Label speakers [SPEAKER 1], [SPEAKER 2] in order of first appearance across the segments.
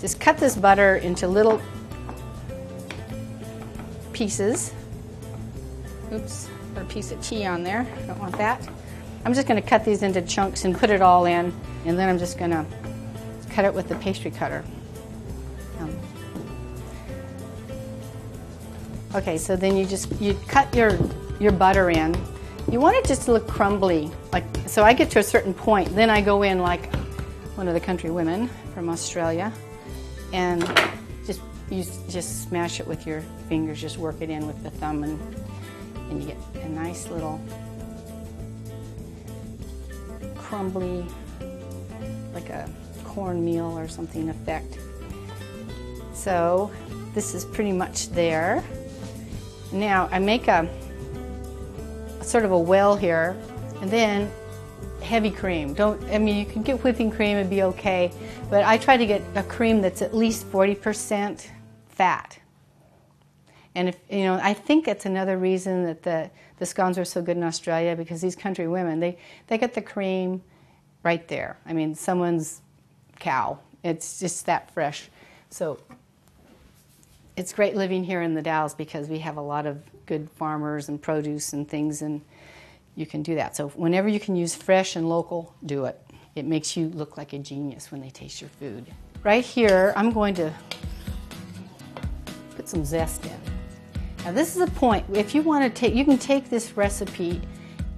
[SPEAKER 1] just cut this butter into little pieces. Oops, put a piece of tea on there. Don't want that. I'm just going to cut these into chunks and put it all in, and then I'm just going to cut it with the pastry cutter. Okay, so then you cut your butter in. You want it just to look crumbly, so I get to a certain point, then I go in like one of the country women from Australia, and you just smash it with your fingers, just work it in with the thumb, and you get a nice little crumbly, like a cornmeal or something effect. So this is pretty much there. Now I make a sort of a well here, and then heavy cream. You can get whipping cream and be okay, but I try to get a cream that's at least 40% fat. And I think that's another reason that the scones are so good in Australia, because these country women, they get the cream right there. I mean, someone's cow. It's just that fresh. So it's great living here in the Dalles because we have a lot of good farmers and produce and things, and you can do that. So whenever you can use fresh and local, do it. It makes you look like a genius when they taste your food. Right here, I'm going to put some zest in. Now this is a point. If you want to you can take this recipe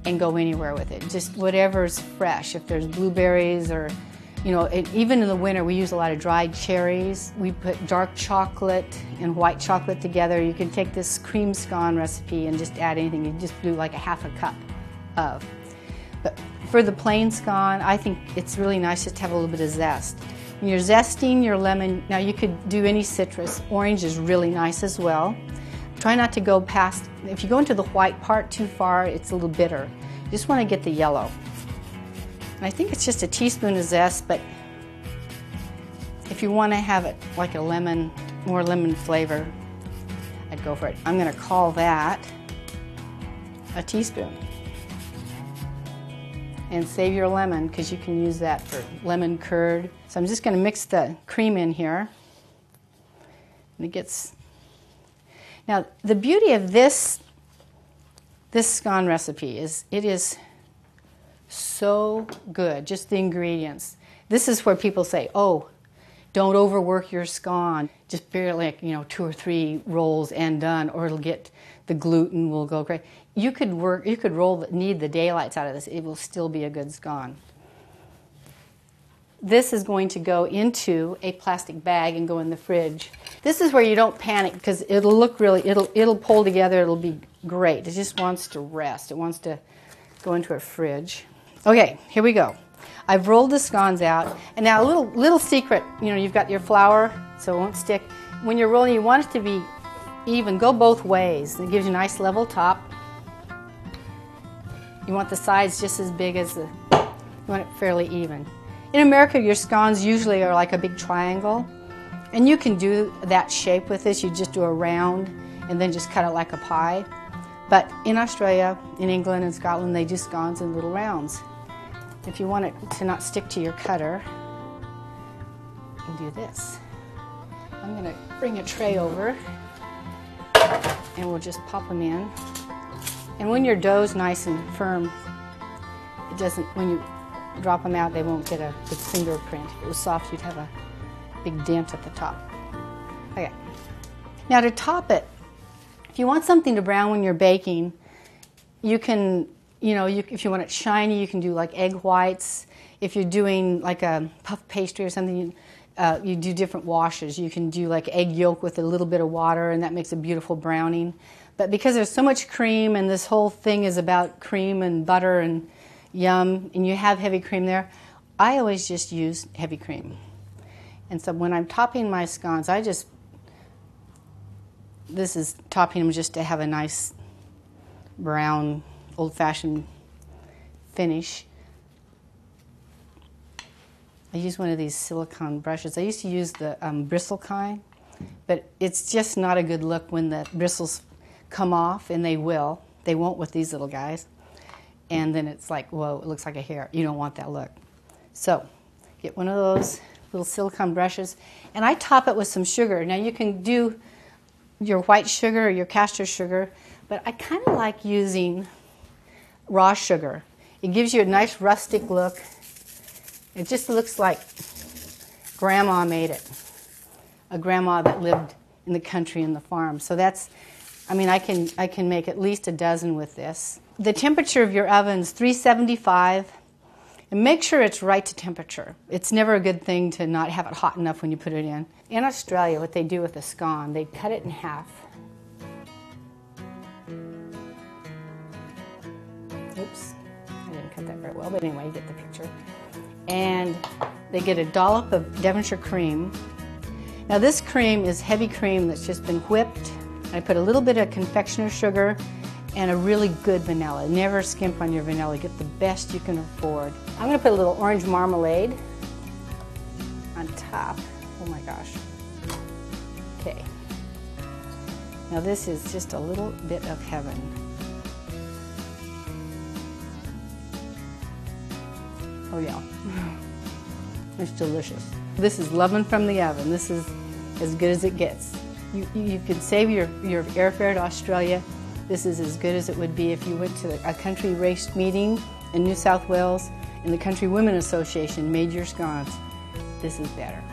[SPEAKER 1] and go anywhere with it. Just whatever's fresh. If there's blueberries or, even in the winter we use a lot of dried cherries. We put dark chocolate and white chocolate together. You can take this cream scone recipe and just add anything. You just do like a half a cup of. But for the plain scone, I think it's really nice just to have a little bit of zest. When you're zesting your lemon, now you could do any citrus. Orange is really nice as well. Try not to go past, if you go into the white part too far, it's a little bitter. You just want to get the yellow. And I think it's just a teaspoon of zest, but if you want to have it like a lemon, more lemon flavor, I'd go for it. I'm going to call that a teaspoon. And save your lemon, because you can use that for lemon curd. So I'm just going to mix the cream in here. And it gets... Now, the beauty of this scone recipe is it is so good, just the ingredients. This is where people say, oh, don't overwork your scone. Just barely, 2 or 3 rolls and done, or it'll get, the gluten will go great. You could knead the daylights out of this. It will still be a good scone. This is going to go into a plastic bag and go in the fridge. This is where you don't panic, because it'll look really, it'll pull together, it'll be great. It just wants to rest. It wants to go into a fridge. Okay, here we go. I've rolled the scones out, and now a little secret, you've got your flour, so it won't stick. When you're rolling, you want it to be even. Go both ways. It gives you a nice level top. You want the sides just as big as you want it fairly even. In America, your scones usually are like a big triangle, and you can do that shape with this. You just do a round and then just cut it like a pie. But in Australia, in England and Scotland, they do scones in little rounds. If you want it to not stick to your cutter, you can do this. I'm going to bring a tray over, and we'll just pop them in. And when your dough's nice and firm, it doesn't, when you drop them out, they won't get a big fingerprint. If it was soft, you'd have a big dent at the top. Okay. Now to top it, if you want something to brown when you're baking, you can, if you want it shiny, you can do like egg whites. If you're doing like a puff pastry or something, you do different washes. You can do like egg yolk with a little bit of water, and that makes a beautiful browning. But because there's so much cream, and this whole thing is about cream and butter and yum, and you have heavy cream there, I always just use heavy cream. And so when I'm topping my scones, this is topping them just to have a nice brown, old-fashioned finish. I use one of these silicone brushes. I used to use the bristle kind, but it's just not a good look when the bristles come off, and they will. They won't with these little guys. And then it's like, whoa, it looks like a hair. You don't want that look. So get one of those little silicone brushes, and I top it with some sugar. Now you can do your white sugar or your castor sugar, but I kind of like using raw sugar. It gives you a nice rustic look. It just looks like Grandma made it, a grandma that lived in the country in the farm. So that's, I mean, I can make at least a dozen with this. The temperature of your oven's 375, and make sure it's right to temperature. It's never a good thing to not have it hot enough when you put it in. In Australia, what they do with a scone, they cut it in half. Oops, I didn't cut that very well, but anyway, you get the picture. And they get a dollop of Devonshire cream. Now this cream is heavy cream that's just been whipped. I put a little bit of confectioner's sugar and a really good vanilla. Never skimp on your vanilla. Get the best you can afford. I'm going to put a little orange marmalade on top. Oh my gosh. Okay. Now this is just a little bit of heaven. Oh yeah. It's delicious. This is loving from the oven. This is as good as it gets. You can save your airfare to Australia. This is as good as it would be if you went to a country race meeting in New South Wales and the Country Women Association made your scones. This is better.